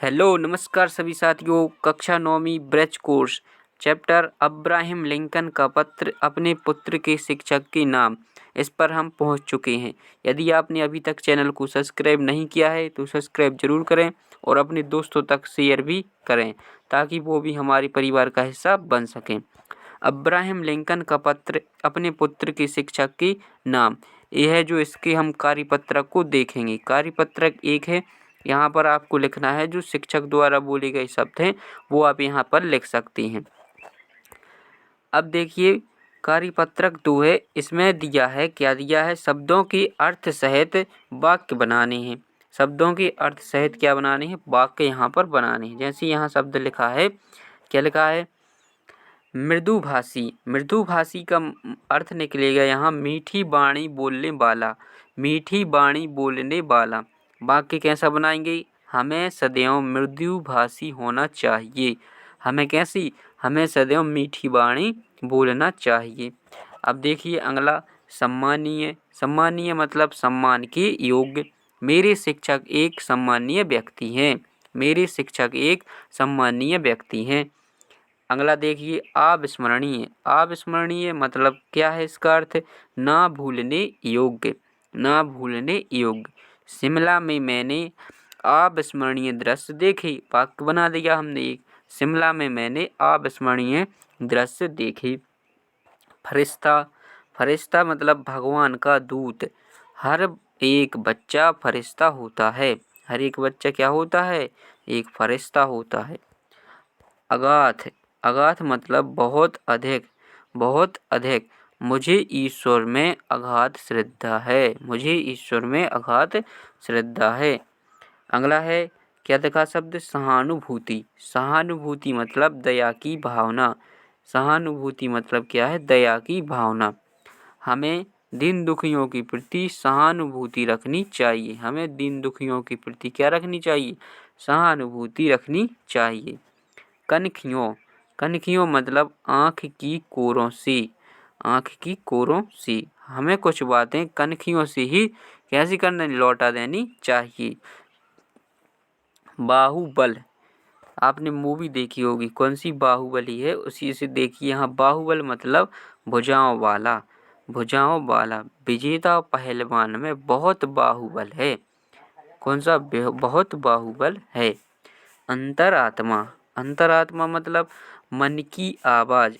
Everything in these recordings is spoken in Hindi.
हेलो नमस्कार सभी साथियों। कक्षा 9वीं bridge course chapter Abraham Lincoln का पत्र अपने पुत्र के शिक्षक के नाम, इस पर हम पहुंच चुके हैं। यदि आपने अभी तक चैनल को सब्सक्राइब नहीं किया है तो सब्सक्राइब जरूर करें और अपने दोस्तों तक शेयर भी करें ताकि वो भी हमारे परिवार का हिस्सा बन सकें। अब्राहम लिंकन का पत्र अपने पुत्र के शिक्षक के नाम, यह है जो इसके हम कार्यपत्रक को देखेंगे। कार्यपत्रक एक है, यहाँ पर आपको लिखना है जो शिक्षक द्वारा बोले गए शब्द हैं वो आप यहाँ पर लिख सकते हैं। अब देखिए कार्यपत्रक 2 है, इसमें दिया है क्या दिया है, शब्दों के अर्थ सहित वाक्य बनाने हैं। शब्दों के अर्थ सहित क्या बनाने हैं, वाक्य यहाँ पर बनाने हैं। जैसे यहाँ शब्द लिखा है, क्या लिखा है, मृदुभाषी। मृदुभाषी का अर्थ निकलेगा यहाँ मीठी वाणी बोलने वाला, मीठी वाणी बोलने वाला। वाक्य कैसा बनाएंगे, हमें सदैव मृदुभाषी होना चाहिए। हमें कैसी, हमें सदैव मीठी वाणी बोलना चाहिए। अब देखिए अगला सम्मानीय। सम्मानीय मतलब सम्मान के योग्य। मेरे शिक्षक एक सम्मानीय व्यक्ति हैं। मेरे शिक्षक एक सम्मानीय व्यक्ति हैं। अगला देखिए अविस्मरणीय। अविस्मरणीय मतलब क्या है, इसका अर्थ ना भूलने योग्य, ना भूलने योग्य। शिमला में मैंने अविस्मरणीय दृश्य देखे। वाक्य बना दिया हमने एक, शिमला में मैंने अविस्मरणीय दृश्य देखे। फरिश्ता। फरिश्ता मतलब भगवान का दूत। हर एक बच्चा फरिश्ता होता है। हर एक बच्चा क्या होता है, एक फरिश्ता होता है। अगाध। अगाध मतलब बहुत अधिक, बहुत अधिक। मुझे ईश्वर में अगाध श्रद्धा है। मुझे ईश्वर में अगाध श्रद्धा है। अगला है क्या देखा शब्द, सहानुभूति। सहानुभूति मतलब दया की भावना। सहानुभूति मतलब क्या है, दया की भावना। हमें दीन दुखियों के प्रति सहानुभूति रखनी चाहिए। हमें दीन दुखियों के प्रति क्या रखनी चाहिए, सहानुभूति रखनी चाहिए। कनखियों। कनखियों मतलब आँख की कोरों से, आँख की कोरों से। हमें कुछ बातें कनखियों से ही कैसी करने, लौटा देनी चाहिए। बाहुबल। आपने मूवी देखी होगी, कौन सी, बाहुबली है, उसी से देखिए। यहाँ बाहुबल मतलब भुजाओं वाला, भुजाओं वाला। विजेता पहलवान में बहुत बाहुबल है। कौन सा, बहुत बाहुबल है। अंतरात्मा। अंतरात्मा मतलब मन की आवाज़,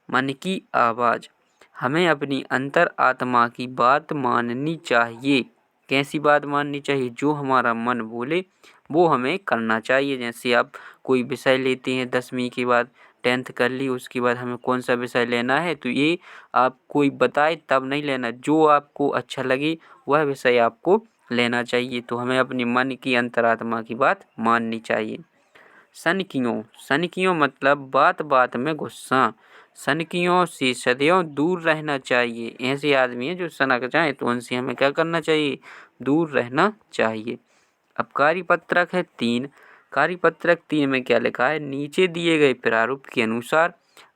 मन की आवाज़। हमें अपनी अंतर आत्मा की बात माननी चाहिए। कैसी बात माननी चाहिए, जो हमारा मन बोले वो हमें करना चाहिए। जैसे आप कोई विषय लेते हैं 10वीं के बाद, 10th कर ली, उसके बाद हमें कौन सा विषय लेना है, तो ये आप कोई बताए तब नहीं लेना, जो आपको अच्छा लगे वह विषय आपको लेना चाहिए। तो हमें अपनी मन की अंतरात्मा की बात माननी चाहिए। सनकियों। सनकियों मतलब बात बात में गुस्सा। सनकियों से सदैव दूर रहना चाहिए। ऐसे आदमी हैं जो सनक जाए तो उनसे हमें क्या करना चाहिए, दूर रहना चाहिए। अब कार्यपत्रक है 3। कार्यपत्रक 3 में क्या लिखा है, नीचे दिए गए प्रारूप के अनुसार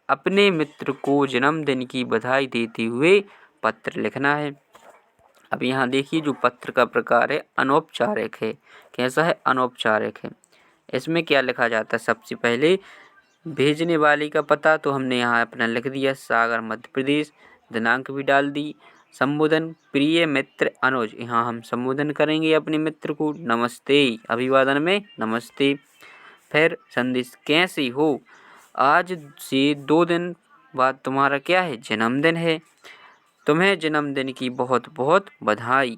अपने मित्र को जन्मदिन की बधाई देते हुए पत्र लिखना है। अब यहाँ देखिए जो पत्र का प्रकार है अनौपचारिक है। कैसा है, अनौपचारिक है। इसमें क्या लिखा जाता है, सबसे पहले भेजने वाले का पता तो हमने यहाँ अपना लिख दिया, सागर मध्य प्रदेश। दिनांक भी डाल दी। संबोधन प्रिय मित्र अनुज, यहाँ हम संबोधन करेंगे अपने मित्र को, नमस्ते, अभिवादन में नमस्ते। फिर संदेश, कैसे हो, आज से 2 दिन बाद तुम्हारा क्या है, जन्मदिन है। तुम्हें जन्मदिन की बहुत बहुत बधाई।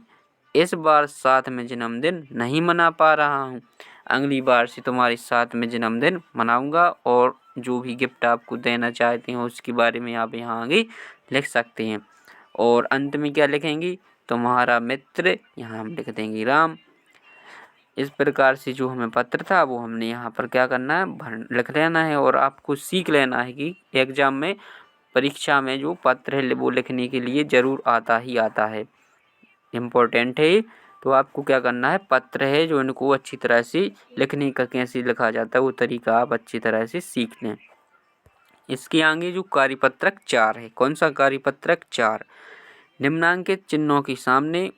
इस बार साथ में जन्मदिन नहीं मना पा रहा हूँ, अगली बार से तुम्हारे साथ में जन्मदिन मनाऊंगा। और जो भी गिफ्ट आपको देना चाहते हैं उसके बारे में आप यहाँ आगे लिख सकते हैं। और अंत में क्या लिखेंगे, तुम्हारा मित्र, यहाँ हम लिख देंगे राम। इस प्रकार से जो हमें पत्र था वो हमने यहाँ पर क्या करना है, लिख लेना है। और आपको सीख लेना है कि एग्जाम में, परीक्षा में जो पत्र है वो लिखने के लिए ज़रूर आता ही आता है, इम्पोर्टेंट है। तो आपको क्या करना है, पत्र है जो इनको अच्छी तरह से लिखने का, कैसे लिखा जाता है वो तरीका आप अच्छी तरह से सीख लें। इसके आगे जो कार्यपत्रक 4 है, कौन सा, कार्यपत्रक 4, निम्नांकित चिन्हों के सामने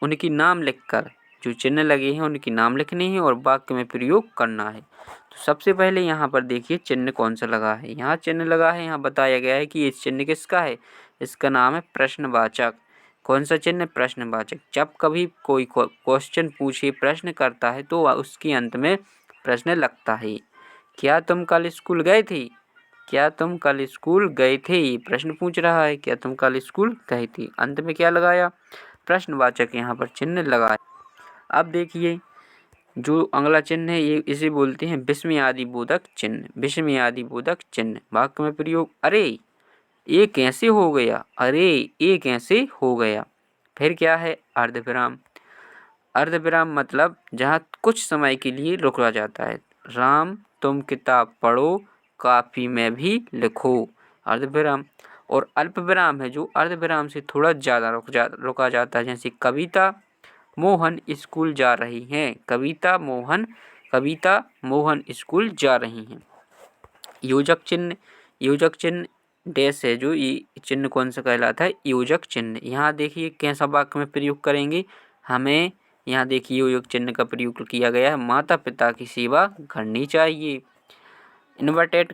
उनकी नाम लिखकर जो चिन्ह लगे हैं उनके नाम लिखने हैं और वाक्य में प्रयोग करना है। तो सबसे पहले यहाँ पर देखिए चिन्ह कौन सा लगा है। यहाँ चिन्ह लगा है, यहाँ बताया गया है कि ये चिन्ह किसका है। इसका नाम है प्रश्नवाचक। कौन सा चिन्ह? प्रश्नवाचक। जब कभी कोई क्वेश्चन पूछे, प्रश्न करता है तो उसके अंत में प्रश्न लगता है। क्या तुम कल स्कूल गए थे? क्या तुम कल स्कूल गए थे? प्रश्न पूछ रहा है, क्या तुम कल स्कूल गए थे? अंत में क्या लगाया? प्रश्नवाचक यहाँ पर चिन्ह लगाया। अब देखिए जो अगला चिन्ह है ये इसे बोलते हैं विस्मयादिबोधक चिन्ह। विस्मयादिबोधक चिन्ह वाक्य में प्रयोग। अरे ये कैसे हो गया? अरे ये कैसे हो गया? फिर क्या है? अर्धविराम। अर्धविराम मतलब जहाँ कुछ समय के लिए रुका जाता है। राम तुम किताब पढ़ो, काफी में भी लिखो। अर्धविराम। और अल्पविराम है जो अर्धविराम से थोड़ा ज़्यादा रुका जाता है। जैसे कविता मोहन स्कूल जा रही हैं। कविता मोहन स्कूल जा रही हैं। योजक चिन्ह। योजक चिन्ह डैश है जो ये चिन्ह कौन सा कहलाता है? योजक चिन्ह। यहाँ देखिए कैसा वाक्य में प्रयोग करेंगे। हमें यहाँ देखिए योजक चिन्ह का प्रयोग किया गया है। माता पिता की सेवा करनी चाहिए। इन्वर्टेड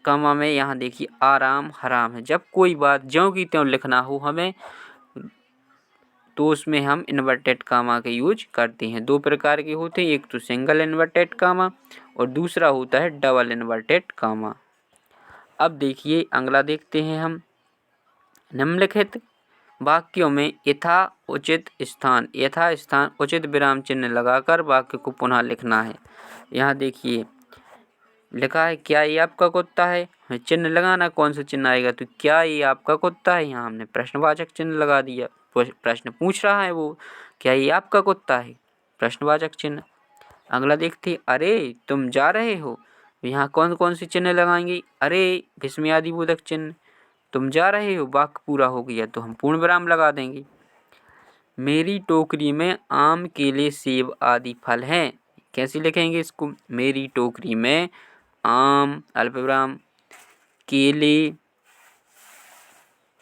कामा में यहाँ देखिए आराम हराम है। जब कोई बात ज्यों की त्यों लिखना हो हमें तो उसमें हम इन्वर्टेड कामा का यूज करते हैं। दो प्रकार के होते हैं, एक तो सिंगल इन्वर्टेड कामा और दूसरा होता है डबल इन्वर्टेड कामा। अब देखिए अगला देखते हैं हम। निम्नलिखित वाक्यों में यथा स्थान उचित विराम चिन्ह लगाकर वाक्य को पुनः लिखना है। यहाँ देखिए लिखा है क्या ये आपका कुत्ता है? चिन्ह लगाना, कौन सा चिन्ह आएगा? तो क्या ये आपका कुत्ता है? यहाँ हमने प्रश्नवाचक चिन्ह लगा दिया। प्रश्न पूछ रहा है वो, क्या ये आपका कुत्ता है? प्रश्नवाचक चिन्ह। अगला देखते अरे तुम जा रहे हो। यहाँ कौन कौन से चिन्ह लगाएंगे? अरे विस्मयादिबोधक चिन्ह। तुम जा रहे हो वाक्य पूरा हो गया तो हम पूर्ण विराम लगा देंगे। मेरी टोकरी में आम केले सेब आदि फल हैं। कैसे लिखेंगे इसको? मेरी टोकरी में आम अल्पविराम केले,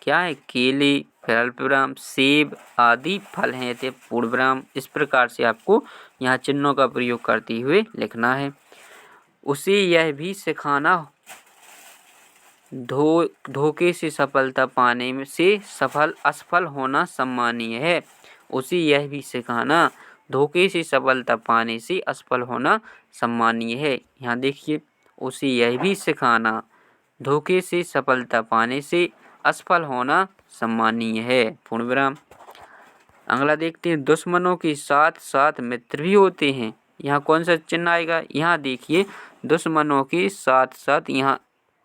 क्या है? केले फिर अल्पविराम सेब आदि फल हैं थे पूर्ण विराम। इस प्रकार से आपको यहाँ चिन्हों का प्रयोग करते हुए लिखना है। उसे यह भी सिखाना धोखे से सफलता पाने में से असफल होना सम्मानीय है। उसे यह भी सिखाना धोखे से सफलता पाने से असफल होना सम्मानीय है। यहाँ देखिए उसे यह भी सिखाना धोखे से सफलता पाने से असफल होना सम्मानीय है। पूर्ण विराम। अगला देखते हैं दुश्मनों के साथ साथ मित्र भी होते हैं। यहाँ कौन सा चिन्ह आएगा? यहाँ देखिए दुश्मनों के साथ साथ यहाँ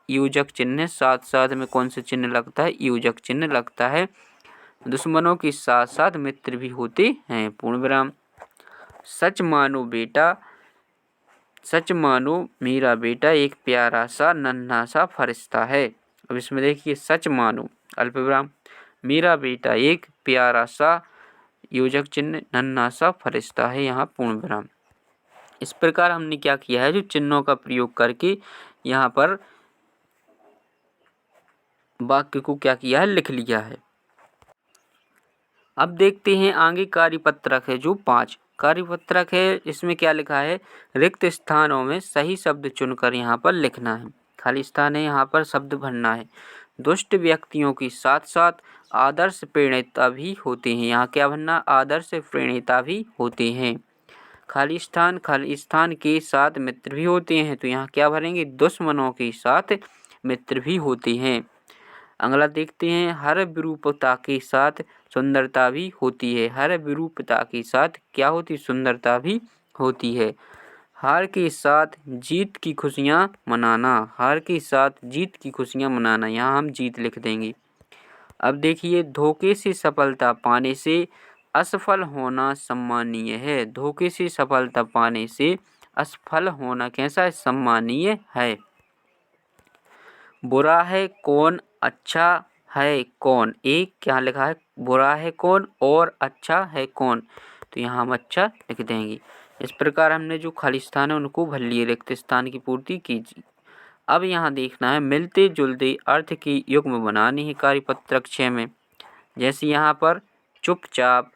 योजक चिन्ह, साथ साथ में कौन सा चिन्ह लगता है? योजक चिन्ह लगता है। दुश्मनों के साथ साथ मित्र भी होते हैं। पूर्ण विराम। सच मानो मेरा बेटा एक प्यारा सा नन्हा सा फरिश्ता है। अब इसमें देखिए सच मानो अल्पविराम मेरा बेटा एक प्यारा सा योजक चिन्ह नन्हा सा फरिश्ता है। यहाँ पूर्ण विराम। इस प्रकार हमने क्या किया है, जो चिन्हों का प्रयोग करके यहाँ पर वाक्य को क्या किया है? लिख लिया है। अब देखते हैं आगे कार्यपत्रक है जो 5 कार्यपत्रक है। इसमें क्या लिखा है? रिक्त स्थानों में सही शब्द चुनकर यहाँ पर लिखना है। खाली स्थान है, यहाँ पर शब्द भरना है। दुष्ट व्यक्तियों के साथ साथ आदर्श प्रेरणा भी होते हैं। यहाँ क्या भरना? आदर्श प्रेरणा भी होते हैं। खाली स्थान के साथ मित्र भी होते हैं, तो यहाँ क्या भरेंगे? दुश्मनों के साथ मित्र भी होते हैं। अगला देखते हैं हर विरूपता के साथ सुंदरता भी होती है। हर विरूपता के साथ क्या होती? सुंदरता भी होती है। हार के साथ जीत की खुशियाँ मनाना। हार के साथ जीत की खुशियाँ मनाना, यहाँ हम जीत लिख देंगे। अब देखिए धोखे से सफलता पाने से असफल होना सम्मानीय है। धोखे से सफलता पाने से असफल होना कैसा है? सम्मानीय है। बुरा है कौन, अच्छा है कौन? एक क्या लिखा है? बुरा है कौन और अच्छा है कौन? तो यहाँ हम अच्छा लिख देंगे। इस प्रकार हमने जो खाली स्थान है उनको भर लिए, रिक्त स्थान की पूर्ति कीजिए। अब यहाँ देखना है मिलते जुलते अर्थ की युग्म बनानी है कार्यपत्रक 6 में। जैसे यहाँ पर चुपचाप,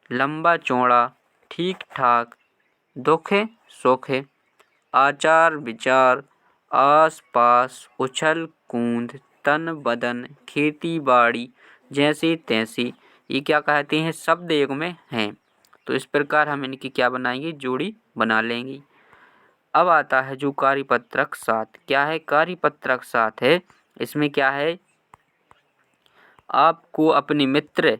लंबा चौड़ा, ठीक ठाक, दुखे सुखे, आचार विचार, आस पास, उछल कूद, तन बदन, खेती बाड़ी, जैसे तैसे, ये क्या कहते हैं, शब्द एक में हैं। तो इस प्रकार हम इनकी क्या बनाएंगे, जोड़ी बना लेंगे। अब आता है जो कार्यपत्रक 7। क्या है, कार्यपत्रक 7 है। इसमें क्या है, आपको अपने मित्र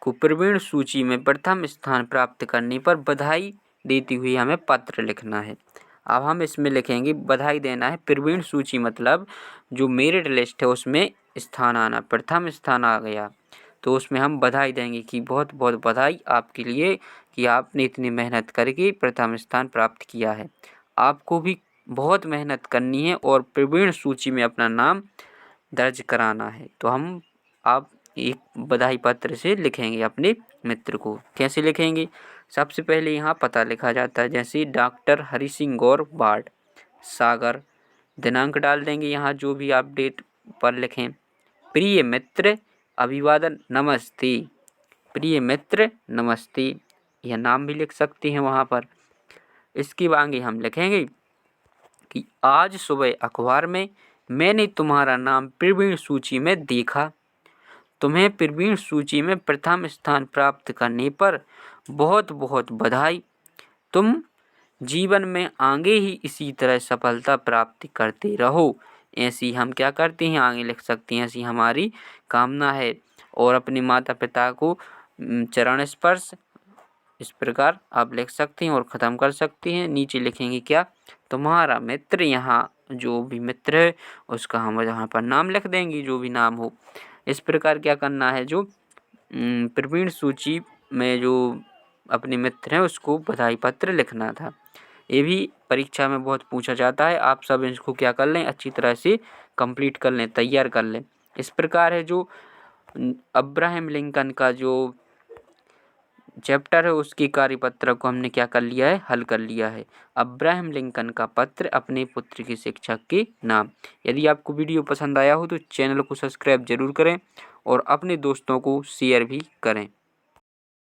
को प्रवीण सूची में प्रथम स्थान प्राप्त करने पर बधाई देती हुई हमें पत्र लिखना है। अब हम इसमें लिखेंगे, बधाई देना है। प्रवीण सूची मतलब जो मेरिट लिस्ट है उसमें स्थान आना, प्रथम स्थान आ गया तो उसमें हम बधाई देंगे कि बहुत बहुत बधाई आपके लिए कि आपने इतनी मेहनत करके प्रथम स्थान प्राप्त किया है। आपको भी बहुत मेहनत करनी है और प्रवीण सूची में अपना नाम दर्ज कराना है। तो हम आप एक बधाई पत्र से लिखेंगे अपने मित्र को। कैसे लिखेंगे, सबसे पहले यहाँ पता लिखा जाता है, जैसे डॉक्टर हरि सिंह गौर वार्ड सागर, दिनांक डाल देंगे यहाँ जो भी आप डेट पर लिखें। प्रिय मित्र अभिवादन नमस्ते, प्रिय मित्र नमस्ते, यह नाम भी लिख सकते हैं वहाँ पर। इसके आगे हम लिखेंगे कि आज सुबह अखबार में मैंने तुम्हारा नाम प्रवीण सूची में देखा, तुम्हें प्रवीण सूची में प्रथम स्थान प्राप्त करने पर बहुत बहुत बधाई। तुम जीवन में आगे ही इसी तरह सफलता प्राप्त करते रहो। ऐसी हम क्या करते हैं, आगे लिख सकते हैं, ऐसी हमारी कामना है। और अपने माता पिता को चरण स्पर्श, इस प्रकार आप लिख सकते हैं और ख़त्म कर सकते हैं। नीचे लिखेंगे क्या, तुम्हारा मित्र, यहाँ जो भी मित्र है उसका हम यहाँ पर नाम लिख देंगे, जो भी नाम हो। इस प्रकार क्या करना है, जो प्रवीण सूची में जो अपने मित्र हैं उसको बधाई पत्र लिखना था। ये भी परीक्षा में बहुत पूछा जाता है। आप सब इसको क्या कर लें, अच्छी तरह से कंप्लीट कर लें, तैयार कर लें। इस प्रकार है जो अब्राहम लिंकन का जो चैप्टर है उसकी कार्यपत्र को हमने क्या कर लिया है, हल कर लिया है। अब्राहम लिंकन का पत्र अपने पुत्र के शिक्षक के नाम। यदि आपको वीडियो पसंद आया हो तो चैनल को सब्सक्राइब जरूर करें और अपने दोस्तों को शेयर भी करें।